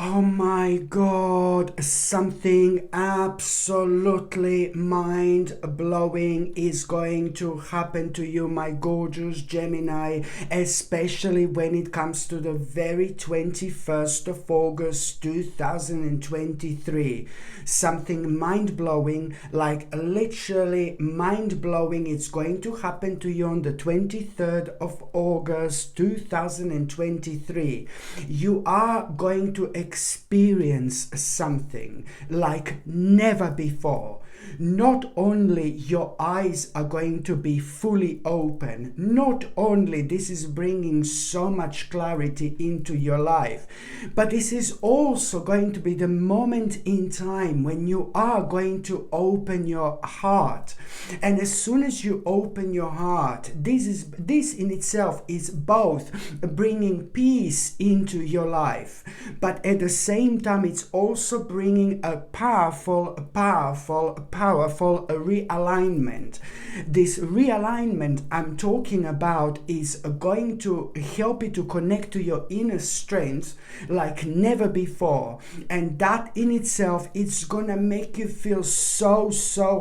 Oh my God, something absolutely mind-blowing is going to happen to you, my gorgeous Gemini, especially when it comes to the very 21st of August 2023. Something mind-blowing, like literally mind-blowing, it's going to happen to you on the 23rd of August 2023. You are going to experience something like never before. Not only your eyes are going to be fully open, not only this is bringing so much clarity into your life, but this is also going to be the moment in time when you are going to open your heart. And as soon as you open your heart, this in itself is both bringing peace into your life, but at the same time it's also bringing a powerful realignment. This realignment I'm talking about is going to help you to connect to your inner strength like never before, and that in itself it's gonna make you feel so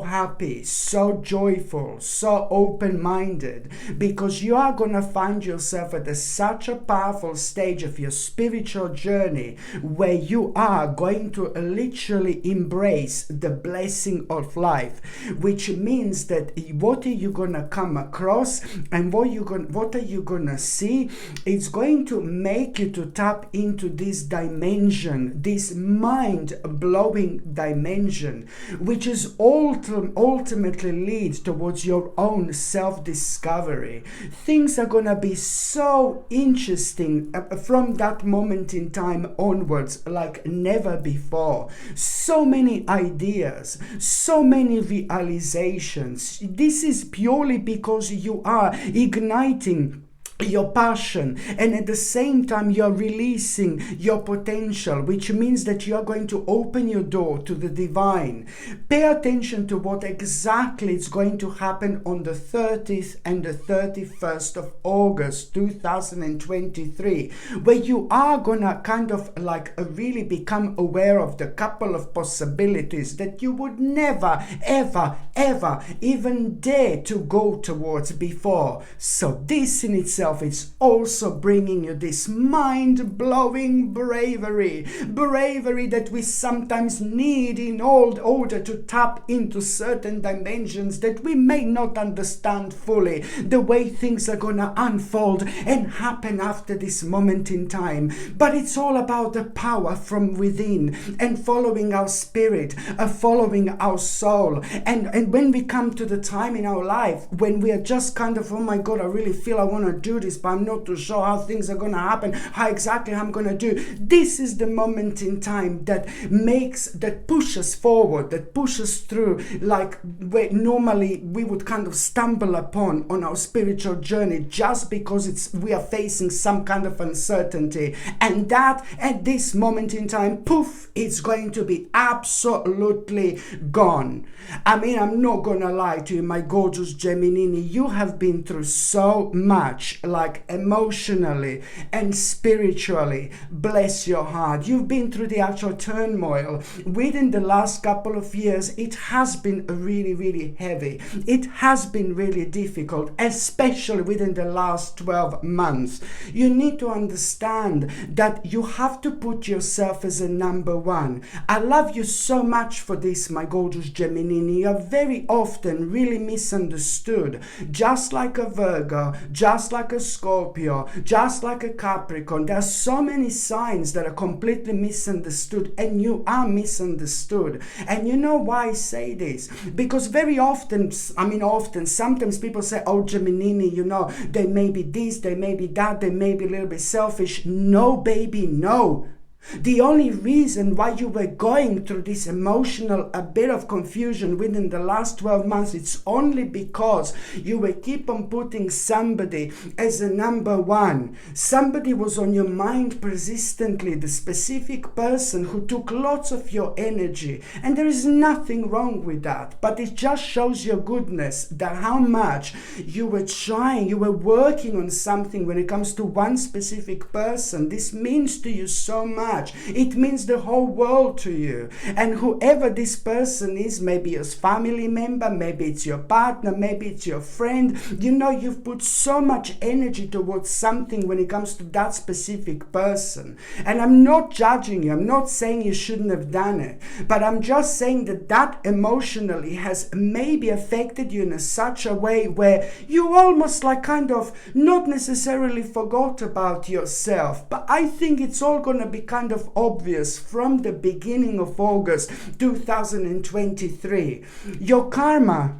happy, so joyful, so open-minded, because you are gonna find yourself at such a powerful stage of your spiritual journey where you are going to literally embrace the blessing of life, which means that what are you gonna come across and what are you gonna see? It's going to make you to tap into this dimension, this mind-blowing dimension, which is ultimately lead towards your own self-discovery. Things are gonna be so interesting from that moment in time onwards like never before. So many ideas, so many realizations. This is purely because you are igniting your passion, and at the same time you're releasing your potential, which means that you're going to open your door to the divine. Pay attention to what exactly is going to happen on the 30th and the 31st of August 2023, where you are gonna kind of like really become aware of the couple of possibilities that you would never ever even dare to go towards before. So this in itself, it's also bringing you this mind-blowing bravery that we sometimes need in order to tap into certain dimensions that we may not understand fully, the way things are gonna unfold and happen after this moment in time. But it's all about the power from within and following our spirit, following our soul. And when we come to the time in our life when we are just kind of, oh my God, I really feel I want to do this, but I'm not too sure how things are going to happen, how exactly I'm going to do. This is the moment in time that pushes forward, that pushes through, like where normally we would kind of stumble upon on our spiritual journey just because we are facing some kind of uncertainty. And that at this moment in time, poof, it's going to be absolutely gone. I mean, I'm not gonna lie to you, my gorgeous Gemini, you have been through so much, like emotionally and spiritually. Bless your heart. You've been through the actual turmoil. Within the last couple of years, it has been really heavy. It has been really difficult, especially within the last 12 months. You need to understand that you have to put yourself as a number one. I love you so much for this, my gorgeous Gemini. You are very often really misunderstood, just like a Virgo, just like a Scorpio, just like a Capricorn. There are so many signs that are completely misunderstood, and you are misunderstood. And you know why I say this? Because very often, sometimes people say, oh, Gemini, they may be this, they may be that, they may be a little bit selfish. No, baby, no. The only reason why you were going through this emotional a bit of confusion within the last 12 months, it's only because you were keep on putting somebody as a number one. Somebody was on your mind persistently, the specific person who took lots of your energy. And there is nothing wrong with that, but it just shows your goodness, that how much you were trying, you were working on something when it comes to one specific person. This means to you so much. much. It means the whole world to you. And whoever this person is, maybe a family member, maybe it's your partner, maybe it's your friend, you know, you've put so much energy towards something when it comes to that specific person. And I'm not judging you. I'm not saying you shouldn't have done it, but I'm just saying that that emotionally has maybe affected you in such a way where you almost like kind of not necessarily forgot about yourself. But I think it's all going to be kind of obvious from the beginning of August 2023. Your karma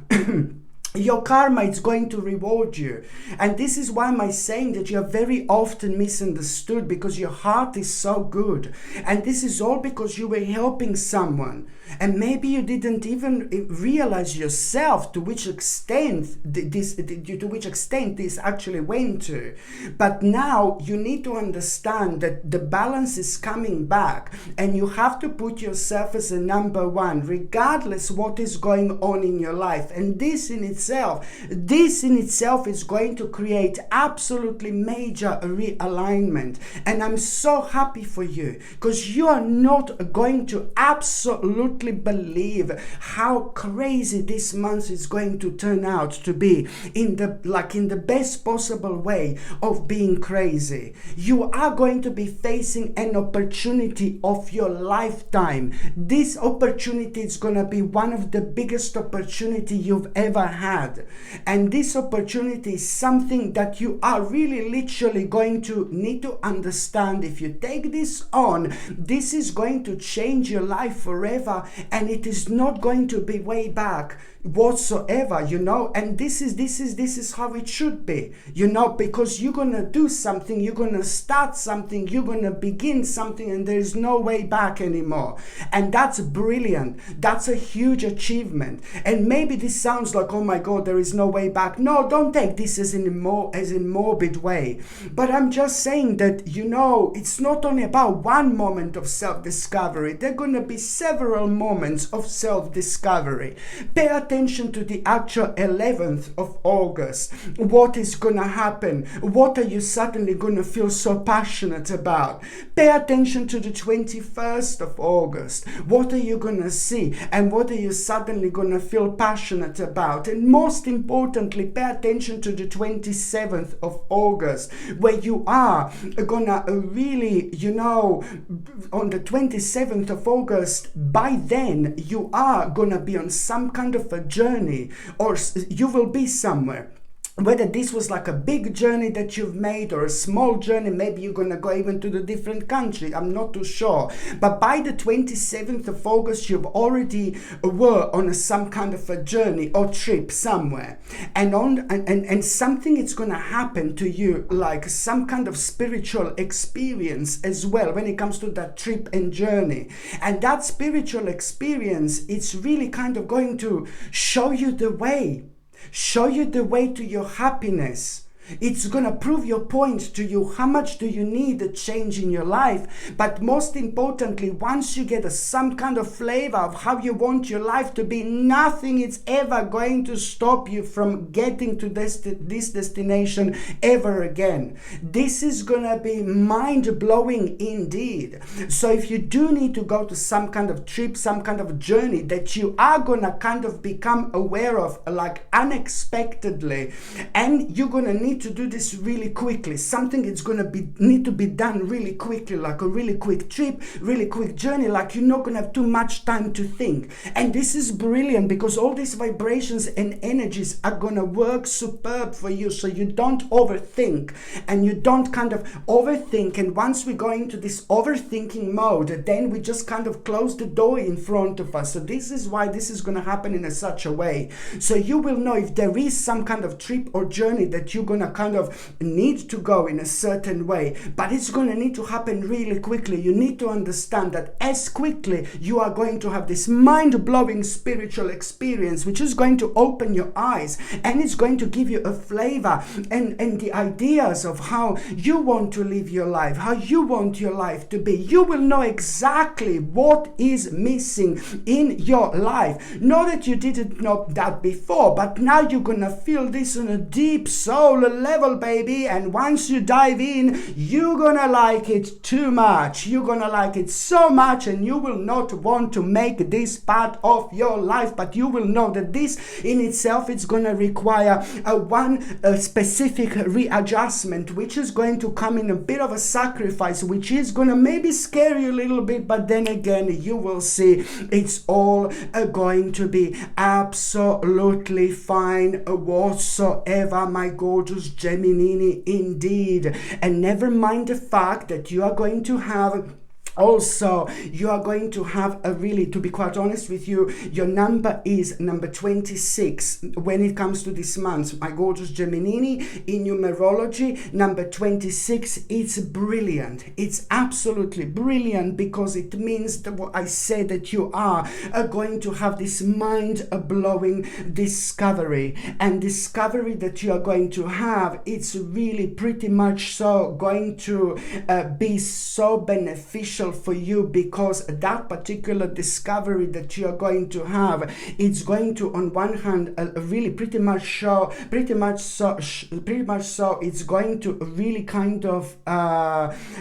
your karma is going to reward you. And this is why I'm saying that you're very often misunderstood, because your heart is so good. And this is all because you were helping someone. And maybe you didn't even realize yourself to which extent this actually went to. But now you need to understand that the balance is coming back, and you have to put yourself as a number one, regardless what is going on in your life. And this in itself is going to create absolutely major realignment. And I'm so happy for you, because you are not going to absolutely believe how crazy this month is going to turn out to be, in the best possible way of being crazy. You are going to be facing an opportunity of your lifetime. This opportunity is going to be one of the biggest opportunity you've ever had. And this opportunity is something that you are really literally going to need to understand. If you take this on, this is going to change your life forever, and it is not going to be way back whatsoever, you know. And this is how it should be, you know, because you're gonna do something, you're gonna start something, you're gonna begin something, and there is no way back anymore. And that's brilliant. That's a huge achievement. And maybe this sounds like, oh my God, there is no way back. No, don't take this as in morbid way. But I'm just saying that, you know, it's not only about one moment of self-discovery. There are gonna be several moments of self-discovery. Pay attention to the actual 11th of August. What is gonna happen? What are you suddenly gonna feel so passionate about? Pay attention to the 21st of August. What are you gonna see? And what are you suddenly gonna feel passionate about? And most importantly, pay attention to the 27th of August, where you are gonna really, you know, on the 27th of August, by then you are gonna be on some kind of a journey, or you will be somewhere. Whether this was like a big journey that you've made or a small journey, maybe you're going to go even to the different country, I'm not too sure. But by the 27th of August, you've already were on some kind of a journey or trip somewhere. And something is going to happen to you, like some kind of spiritual experience as well when it comes to that trip and journey. And that spiritual experience, it's really kind of going to show you the way. Show you the way to your happiness. It's gonna prove your point to you. How much do you need a change in your life? But most importantly, once you get some kind of flavor of how you want your life to be, nothing is ever going to stop you from getting to this destination ever again. This is gonna be mind-blowing indeed. So if you do need to go to some kind of trip, some kind of journey that you are gonna kind of become aware of, like unexpectedly, and you're gonna need to do this really quickly. Something is going to need to be done really quickly, like a really quick trip, really quick journey, like you're not going to have too much time to think. And this is brilliant, because all these vibrations and energies are going to work superb for you, so you don't overthink, and you don't kind of overthink. And once we go into this overthinking mode, then we just kind of close the door in front of us. So this is why this is going to happen in such a way. So you will know if there is some kind of trip or journey that you're going to kind of need to go in a certain way, but it's going to need to happen really quickly. You need to understand that as quickly you are going to have this mind-blowing spiritual experience, which is going to open your eyes, and it's going to give you a flavor and the ideas of how you want to live your life, how you want your life to be. You will know exactly what is missing in your life. Not that you didn't know that before, but now you're going to feel this on a deep soul level, baby. And once you dive in, you're gonna like it too much. You're gonna like it so much, and you will not want to make this part of your life. But you will know that this in itself is gonna require one specific readjustment, which is going to come in a bit of a sacrifice, which is gonna maybe scare you a little bit, but then again, you will see it's all going to be absolutely fine whatsoever, my gorgeous Gemini, indeed. And never mind the fact that you are going to have a really, to be quite honest with you, your number is number 26 when it comes to this month, my gorgeous Gemini. In numerology, number 26, it's brilliant. It's absolutely brilliant, because it means that what I said, that you are going to have this mind-blowing discovery. And discovery that you are going to have, it's really pretty much so going to be so beneficial for you, because that particular discovery that you are going to have, it's going to, on one hand, really pretty much so it's going to really kind of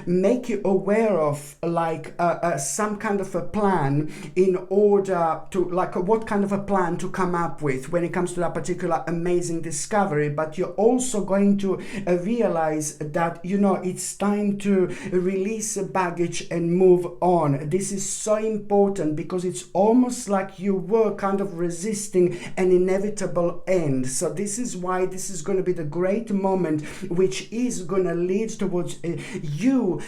make you aware of like some kind of a plan, in order to, like, what kind of a plan to come up with when it comes to that particular amazing discovery. But you're also going to realize that, you know, it's time to release baggage and move on. This is so important, because it's almost like you were kind of resisting an inevitable end. So this is why this is going to be the great moment, which is going to lead towards you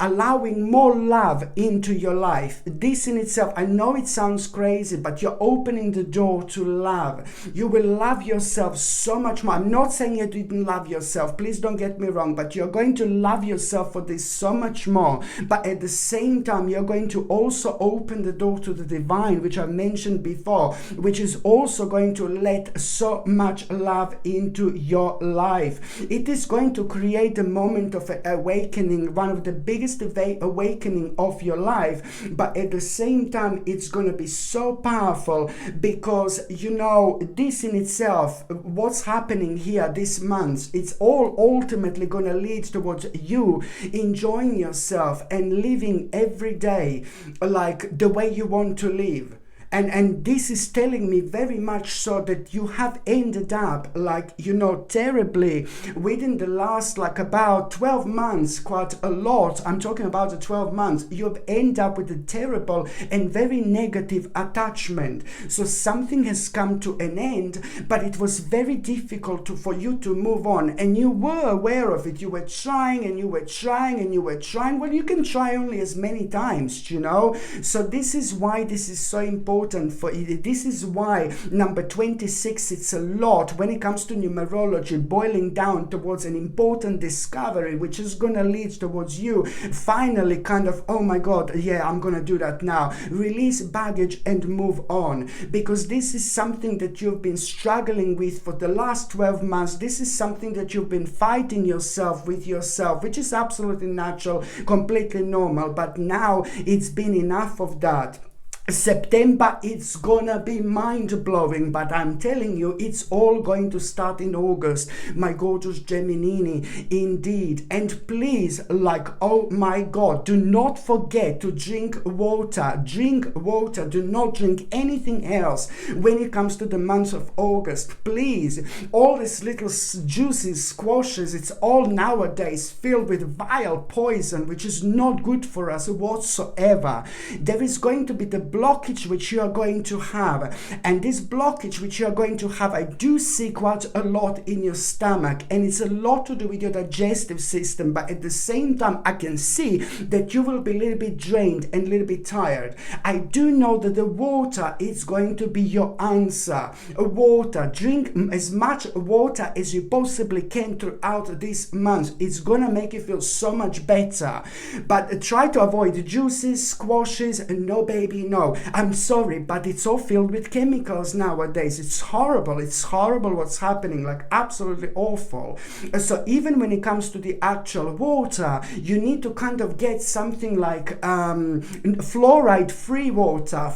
allowing more love into your life. This in itself, I know it sounds crazy, but you're opening the door to love. You will love yourself so much more. I'm not saying you didn't love yourself, please don't get me wrong, but you're going to love yourself for this so much more. But at the same time, you're going to also open the door to the divine, which I mentioned before, which is also going to let so much love into your life. It is going to create a moment of awakening, one of the biggest awakening of your life. But at the same time, it's going to be so powerful, because, you know, this in itself, what's happening here this month, it's all ultimately going to lead towards you enjoying yourself and living every day like the way you want to live. And this is telling me very much so that you have ended up, like, you know, terribly within the last, like, about 12 months, quite a lot. I'm talking about the 12 months. You've ended up with a terrible and very negative attachment. So something has come to an end, but it was very difficult for you to move on. And you were aware of it. You were trying and you were trying and you were trying. Well, you can try only as many times, you know. So this is why this is so important for you. This is why number 26, it's a lot when it comes to numerology, boiling down towards an important discovery, which is going to lead towards you finally kind of, oh my God, yeah, I'm going to do that now. Release baggage and move on, because this is something that you've been struggling with for the last 12 months. This is something that you've been fighting yourself with yourself, which is absolutely natural, completely normal. But now it's been enough of that. September, it's gonna be mind-blowing, but I'm telling you, it's all going to start in August, my gorgeous Gemini, indeed. And please, like, oh my God, do not forget to drink water. Drink water. Do not drink anything else when it comes to the month of August. Please, all these little juices, squashes, it's all nowadays filled with vile poison, which is not good for us whatsoever. There is going to be the blockage which you are going to have, and this blockage which you are going to have, I do see quite a lot in your stomach, and it's a lot to do with your digestive system. But at the same time, I can see that you will be a little bit drained and a little bit tired. I do know that the water is going to be your answer. Water, drink as much water as you possibly can throughout this month. It's gonna make you feel so much better. But try to avoid juices, squashes, and no baby, no. no, I'm sorry, but it's all filled with chemicals nowadays. It's horrible what's happening, like absolutely awful. So even when it comes to the actual water, you need to kind of get something like fluoride free water,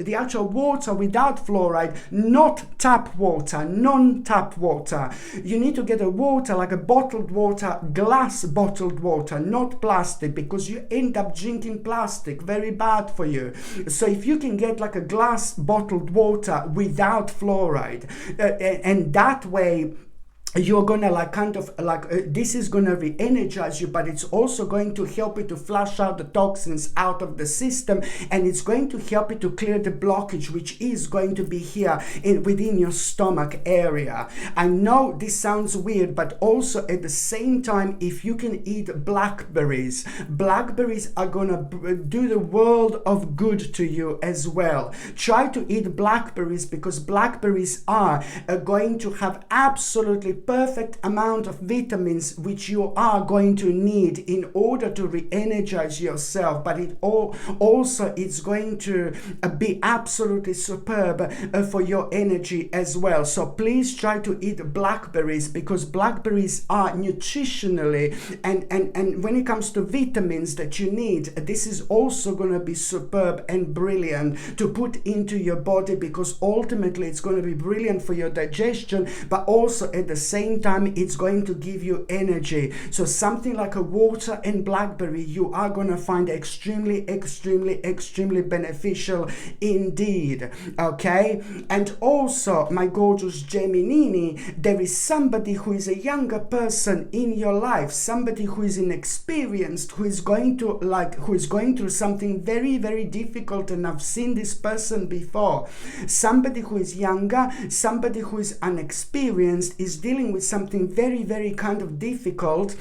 the actual water without fluoride, not tap water, non-tap water. You need to get a water like a bottled water, glass bottled water, not plastic, because you end up drinking plastic, very bad for you. So if you can get like a glass bottled water without fluoride, and that way you're gonna like kind of like this is gonna re-energize you, but it's also going to help you to flush out the toxins out of the system, and it's going to help you to clear the blockage which is going to be here within your stomach area. I know this sounds weird, but also at the same time, if you can eat blackberries are gonna do the world of good to you as well. Try to eat blackberries, because blackberries are going to have absolutely perfect amount of vitamins which you are going to need in order to re-energize yourself, but it also it's going to be absolutely superb for your energy as well. So please try to eat blackberries, because blackberries are nutritionally and when it comes to vitamins that you need, this is also going to be superb and brilliant to put into your body, because ultimately it's going to be brilliant for your digestion, but also at the same time it's going to give you energy. So something like a water and blackberry you are going to find extremely beneficial indeed. Okay, and also my gorgeous Gemini, there is somebody who is a younger person in your life, somebody who is inexperienced, who is going through something very difficult, and I've seen this person before. Somebody who is younger, somebody who is unexperienced, is dealing with something very kind of difficult,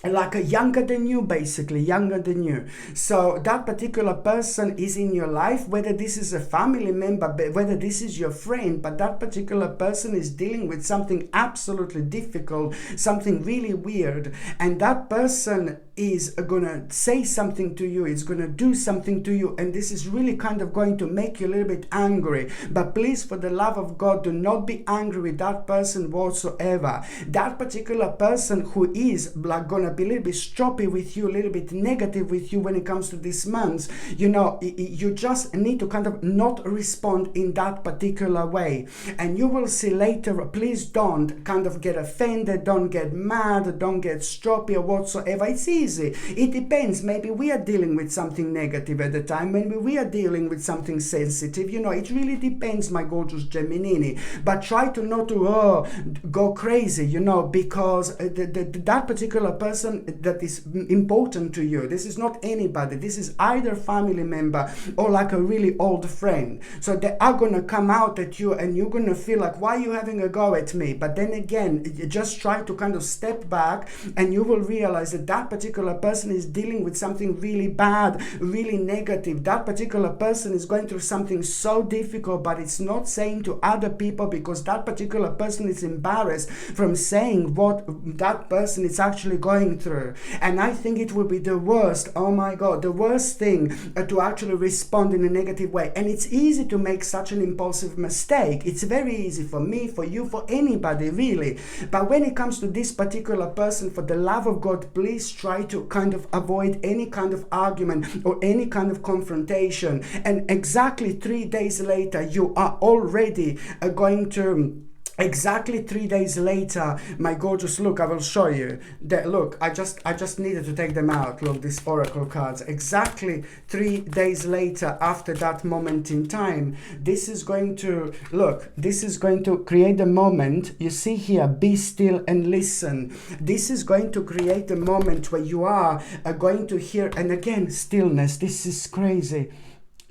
like a younger than you, basically younger than you. So that particular person is in your life, whether this is a family member, whether this is your friend, but that particular person is dealing with something absolutely difficult, something really weird, and that person is gonna say something to you, it's gonna do something to you, and this is really kind of going to make you a little bit angry. But please, for the love of God, do not be angry with that person whatsoever. That particular person who is like gonna be a little bit stroppy with you, a little bit negative with you when it comes to this month, you know, you just need to kind of not respond in that particular way, and you will see later. Please don't kind of get offended, don't get mad, don't get stroppy or whatsoever. It's easy. It depends. Maybe we are dealing with something negative at the time, maybe we are dealing with something sensitive, you know, it really depends, my gorgeous Gemini. But try to not to go crazy, you know, because that particular person that is important to you, this is not anybody, this is either family member or like a really old friend. So they are gonna come out at you, and you're gonna feel like, why are you having a go at me? But then again, you just try to kind of step back, and you will realize that that particular person is dealing with something really bad, really negative. That particular person is going through something so difficult, but it's not saying to other people, because that particular person is embarrassed from saying what that person is actually going through. And I think it would be the worst, oh my God, the worst thing to actually respond in a negative way. And it's easy to make such an impulsive mistake. It's very easy for me, for you, for anybody really. But when it comes to this particular person, for the love of God, please try to kind of avoid any kind of argument or any kind of confrontation. And exactly 3 days later, you are already going to exactly 3 days later, my gorgeous, look, I will show you that. Look, I just needed to take them out. Look, these oracle cards. Exactly 3 days later, after that moment in time, this is going to look, this is going to create a moment. You see here, be still and listen. This is going to create a moment where you are going to hear, and again, stillness. This is crazy.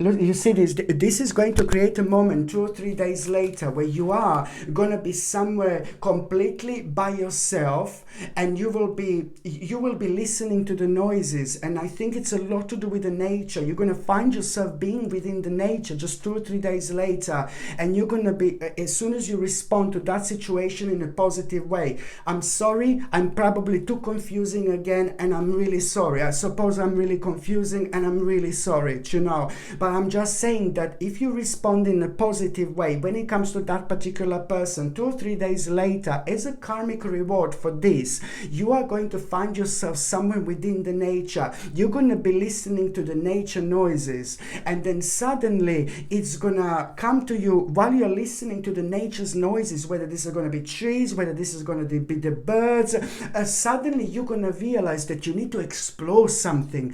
Look, you see this is going to create a moment 2 or 3 days later where you are going to be somewhere completely by yourself, and you will be listening to the noises. And I think it's a lot to do with the nature. You're going to find yourself being within the nature just 2 or 3 days later, and you're going to be, as soon as you respond to that situation in a positive way, I'm sorry, I'm probably too confusing again, and I'm really sorry. I suppose I'm really confusing and I'm really sorry, you know. But I'm just saying that if you respond in a positive way when it comes to that particular person, 2 or 3 days later, as a karmic reward for this, you are going to find yourself somewhere within the nature. You're going to be listening to the nature noises, and then suddenly it's going to come to you while you're listening to the nature's noises, whether this is going to be trees, whether this is going to be the birds. Suddenly you're going to realize that you need to explore something,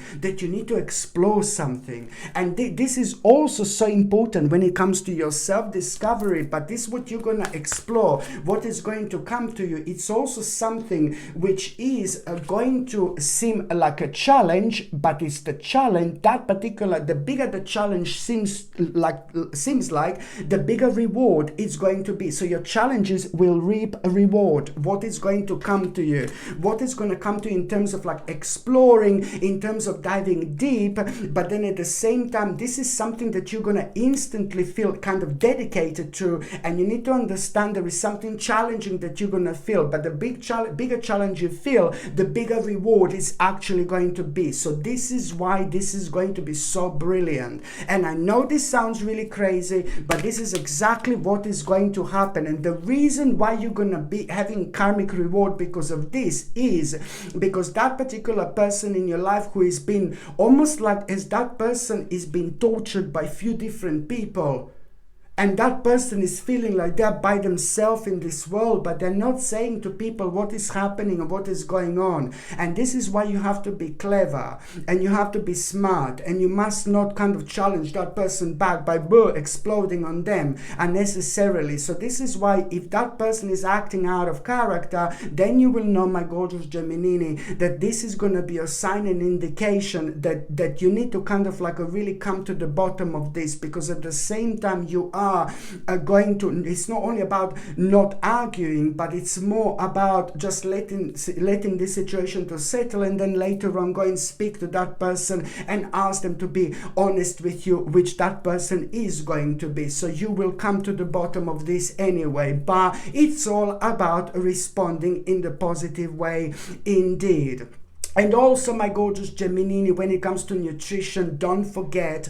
and this is also so important when it comes to your self-discovery. But this is what you're going to explore, what is going to come to you. It's also something which is going to seem like a challenge, but it's the challenge, that particular, the bigger the challenge seems like, the bigger reward it's going to be. So your challenges will reap a reward. What is going to come to you, what is going to come to you in terms of like exploring, in terms of diving deep, but then at the same time, this is something that you're going to instantly feel kind of dedicated to, and you need to understand there is something challenging that you're going to feel, but the bigger challenge you feel, the bigger reward is actually going to be. So this is why this is going to be so brilliant. And I know this sounds really crazy, but this is exactly what is going to happen. And the reason why you're going to be having karmic reward because of this is because that particular person in your life who has been almost like, as that person is being tortured by few different people, and that person is feeling like they're by themselves in this world, but they're not saying to people what is happening and what is going on. And this is why you have to be clever and you have to be smart, and you must not kind of challenge that person back by exploding on them unnecessarily. So this is why if that person is acting out of character, then you will know, my gorgeous Geminini, that this is going to be a sign and indication that you need to kind of like really come to the bottom of this, because at the same time you are going to, it's not only about not arguing, but it's more about just letting this situation to settle, and then later on go and speak to that person and ask them to be honest with you, which that person is going to be. So you will come to the bottom of this anyway, but it's all about responding in the positive way indeed. And also, my gorgeous Geminini, when it comes to nutrition, don't forget,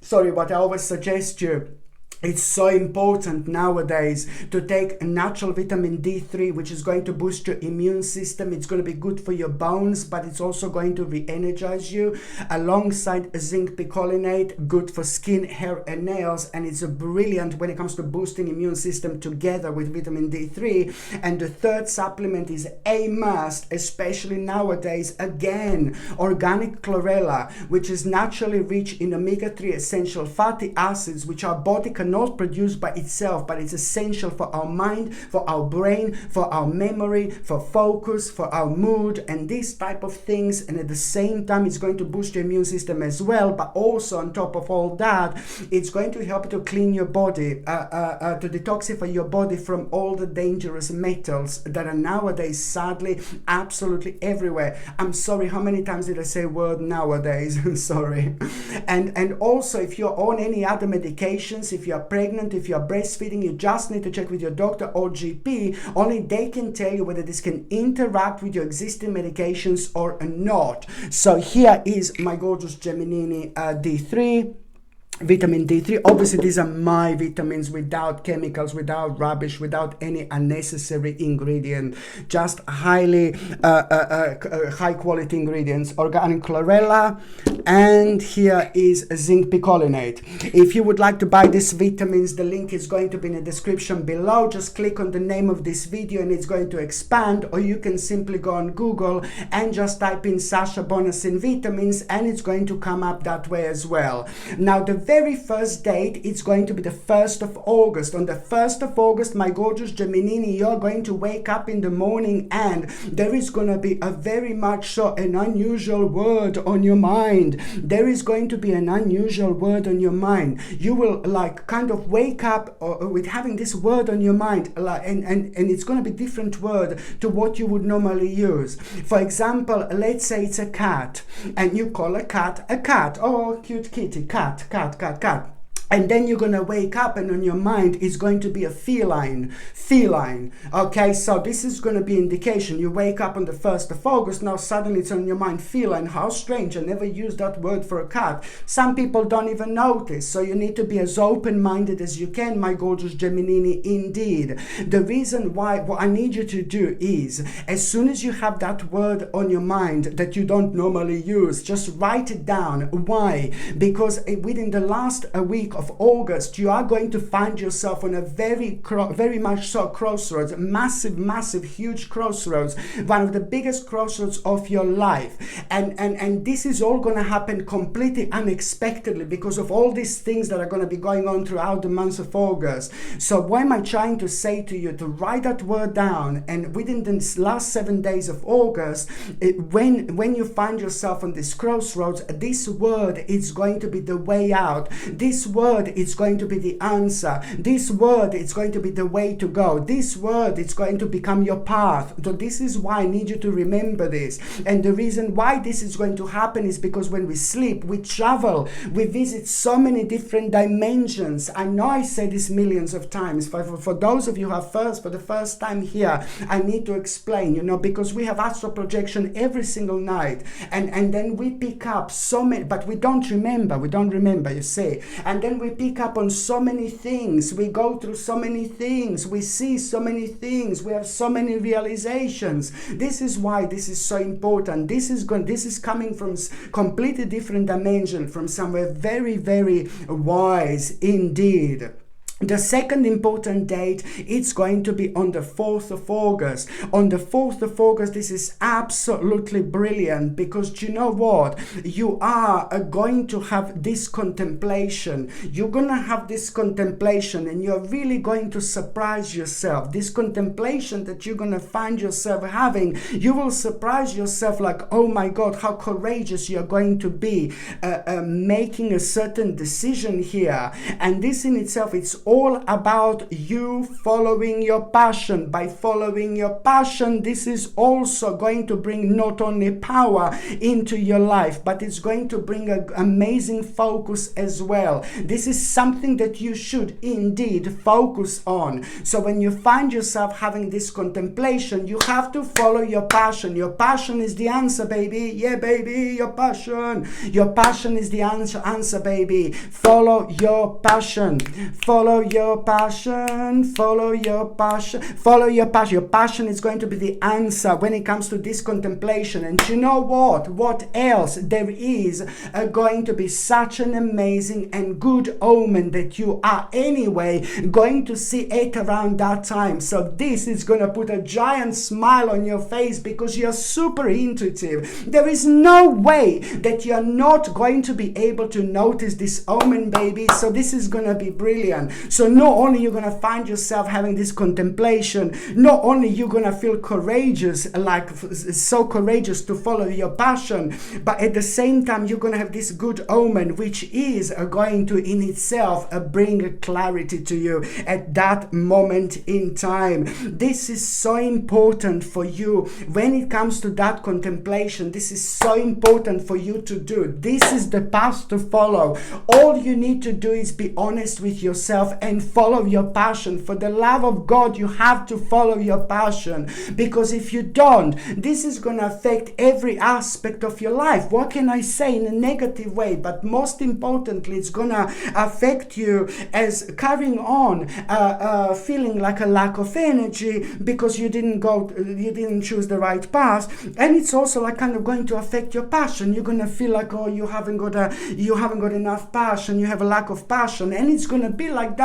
sorry, what I always suggest you, it's so important nowadays to take a natural vitamin D3, which is going to boost your immune system. It's going to be good for your bones, but it's also going to re-energize you, alongside zinc picolinate, good for skin, hair and nails, and it's a brilliant when it comes to boosting immune system together with vitamin D3. And the third supplement is a must, especially nowadays, again, organic chlorella, which is naturally rich in omega-3 essential fatty acids, which our body cannot produce by itself, but it's essential for our mind, for our brain, for our memory, for focus, for our mood, and these type of things. And at the same time, it's going to boost your immune system as well, but also on top of all that, it's going to help to clean your body, to detoxify your body from all the dangerous metals that are nowadays sadly absolutely everywhere. I'm sorry, how many times did I say word nowadays? Sorry. And also, if you're on any other medications, if you're pregnant, if you're breastfeeding, you just need to check with your doctor or GP. Only they can tell you whether this can interact with your existing medications or not. So here is my gorgeous Geminini D3. Vitamin D3, obviously these are my vitamins, without chemicals, without rubbish, without any unnecessary ingredient, just highly high quality ingredients, organic chlorella, and here is zinc picolinate. If you would like to buy these vitamins, the link is going to be in the description below. Just click on the name of this video and it's going to expand, or you can simply go on Google and just type in Sasha Bonasin vitamins and it's going to come up that way as well. Now the very first date, it's going to be the 1st of August. On the 1st of August, my gorgeous Geminini, you're going to wake up in the morning and there is going to be a very much so an unusual word on your mind. There is going to be an unusual word on your mind. You will like kind of wake up with having this word on your mind, and it's going to be different word to what you would normally use. For example, let's say it's a cat, and you call a cat. Oh, cute kitty, cat. And then you're going to wake up and on your mind is going to be a feline. Okay, so this is going to be indication. You wake up on the 1st of August, now suddenly it's on your mind, feline. How strange, I never used that word for a cat. Some people don't even notice, so you need to be as open-minded as you can, my gorgeous Geminini, indeed. The reason why, what I need you to do is, as soon as you have that word on your mind that you don't normally use, just write it down. Why? Because within the last week of August, you are going to find yourself on a very much so crossroads, massive, huge crossroads, one of the biggest crossroads of your life. And this is all going to happen completely unexpectedly because of all these things that are going to be going on throughout the month of August. So what am I trying to say to you? To write that word down, and within the last 7 days of August, when you find yourself on this crossroads, this word is going to be the way out. This word is going to be the answer. This word is going to be the way to go. This word is going to become your path. So this is why I need you to remember this. And the reason why this is going to happen is because when we sleep, we travel, we visit so many different dimensions. I know I say this millions of times. For those of you who are for the first time here, I need to explain, because we have astral projection every single night. And then we pick up so many, but we don't remember, you see. And then we pick up on so many things. We go through so many things. We see so many things. We have so many realizations. This is why this is so important. This is coming from completely different dimension, from somewhere very, very wise indeed. The second important date, it's going to be on the 4th of August. On the 4th of August, this is absolutely brilliant because you know what? You are going to have this contemplation. You're going to have this contemplation and you're really going to surprise yourself. This contemplation that you're going to find yourself having, you will surprise yourself like, oh my God, how courageous you're going to be making a certain decision here. And this in itself, it's all about you following your passion. By following your passion, this is also going to bring not only power into your life, but it's going to bring an amazing focus as well. This is something that you should indeed focus on. So when you find yourself having this contemplation, you have to follow your passion. Your passion is the answer, baby. Yeah, baby, your passion. Your passion is the answer, baby. Follow your passion. Follow your passion. Follow your passion. Follow your passion. Your passion is going to be the answer when it comes to this contemplation. And you know what? What else? There is going to be such an amazing and good omen that you are anyway going to see it around that time. So this is going to put a giant smile on your face because you're super intuitive. There is no way that you're not going to be able to notice this omen, baby. So this is going to be brilliant. So not only you're going to find yourself having this contemplation, not only you're going to feel courageous, like so courageous to follow your passion, but at the same time you're going to have this good omen, which is going to in itself bring clarity to you at that moment in time. This is so important for you when it comes to that contemplation. This is so important for you to do. This is the path to follow. All you need to do is be honest with yourself and follow your passion. For the love of God, you have to follow your passion, because if you don't, this is going to affect every aspect of your life. What can I say? In a negative way, but most importantly, it's going to affect you as carrying on feeling like a lack of energy because you didn't choose the right path. And it's also like kind of going to affect your passion. You're going to feel like, oh, you haven't got enough passion, you have a lack of passion, and it's going to be like that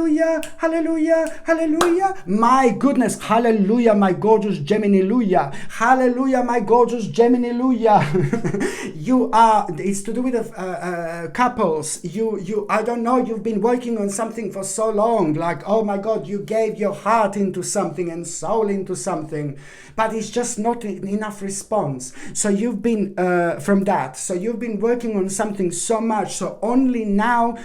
hallelujah, hallelujah, hallelujah. My goodness, hallelujah, my gorgeous Gemini-luya. Hallelujah, my gorgeous Gemini-luya. You are, it's to do with couples. I don't know, you've been working on something for so long, like, oh my God, you gave your heart into something and soul into something, but it's just not enough response. So you've been from that. So you've been working on something so much. So only now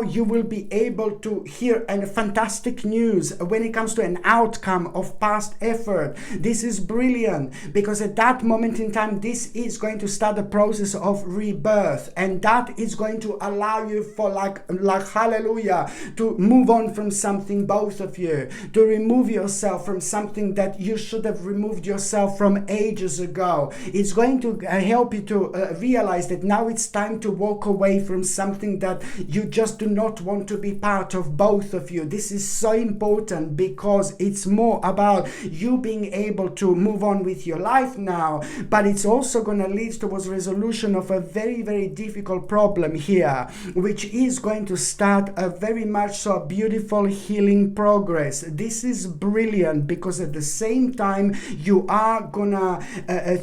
you will be able to hear a fantastic news when it comes to an outcome of past effort. This is brilliant, because at that moment in time, this is going to start the process of rebirth, and that is going to allow you for like hallelujah, to move on from something, both of you, to remove yourself from something that you should have removed yourself from ages ago. It's going to help you to realize that now it's time to walk away from something that you just do not want to be part of, both of you. This is so important, because it's more about you being able to move on with your life now, but it's also going to lead towards resolution of a very, very difficult problem here, which is going to start a very much so beautiful healing progress. This is brilliant, because at the same time you are gonna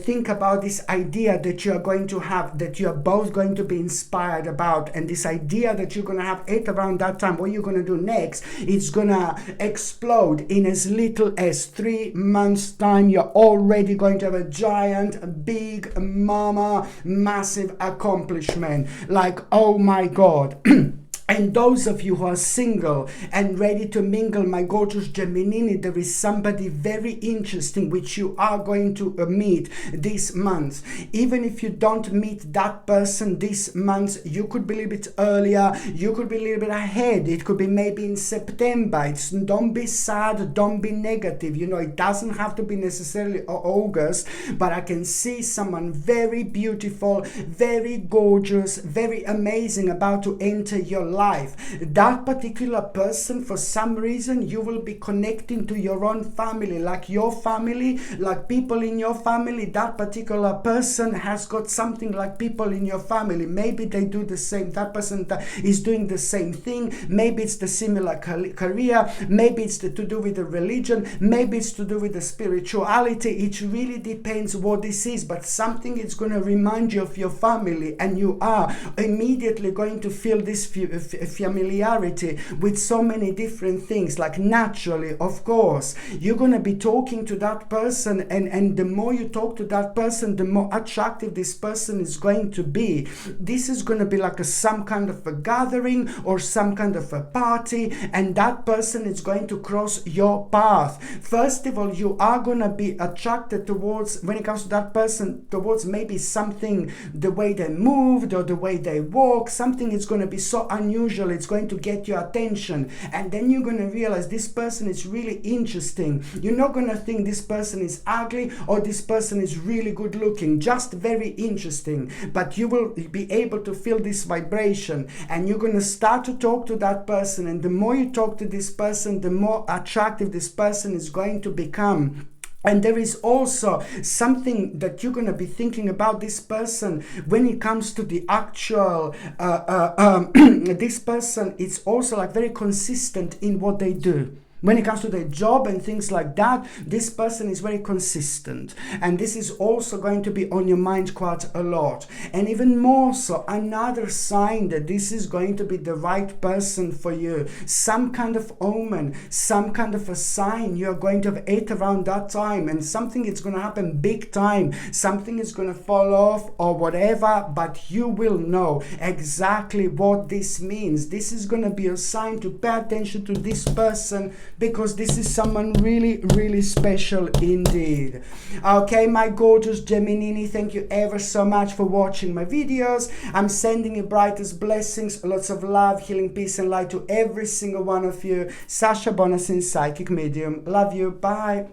think about this idea that you are going to have, that you are both going to be inspired about, and this idea that you're gonna have at around that time, what you're gonna do next, it's gonna explode in as little as 3 months time. You're already going to have a giant, big, mama, massive accomplishment. Like, oh my God. And those of you who are single and ready to mingle, my gorgeous Geminini, there is somebody very interesting which you are going to meet this month. Even if you don't meet that person this month, you could be a little bit earlier, you could be a little bit ahead. It could be maybe in September. Don't be sad, don't be negative. You know, it doesn't have to be necessarily August, but I can see someone very beautiful, very gorgeous, very amazing about to enter your life. That particular person, for some reason, you will be connecting to your own family, like your family, like people in your family. That particular person has got something like people in your family. Maybe they do the same, that person is doing the same thing. Maybe it's the similar career, maybe it's to do with the religion, maybe it's to do with the spirituality. It really depends what this is, but something is going to remind you of your family, and you are immediately going to feel this familiarity with so many different things. Like, naturally, of course, you're going to be talking to that person, and the more you talk to that person, the more attractive this person is going to be. This is going to be like some kind of a gathering or some kind of a party, and that person is going to cross your path. First of all, you are going to be attracted towards, when it comes to that person, towards maybe something, the way they moved or the way they walk. Something is going to be so unusual, it's going to get your attention, and then you're going to realize this person is really interesting. You're not going to think this person is ugly or this person is really good looking, just very interesting, but you will be able to feel this vibration, and you're going to start to talk to that person, and the more you talk to this person, the more attractive this person is going to become. And there is also something that you're going to be thinking about this person when it comes to the actual, this person is also like very consistent in what they do. When it comes to their job and things like that, this person is very consistent. And this is also going to be on your mind quite a lot. And even more so, another sign that this is going to be the right person for you. Some kind of omen, some kind of a sign you're going to have it around that time. And something is going to happen big time. Something is going to fall off or whatever, but you will know exactly what this means. This is going to be a sign to pay attention to this person, because this is someone really, really special indeed. Okay, my gorgeous Geminini, thank you ever so much for watching my videos. I'm sending you brightest blessings, lots of love, healing, peace and light to every single one of you. Sasha Bonasin, Psychic Medium. Love you. Bye.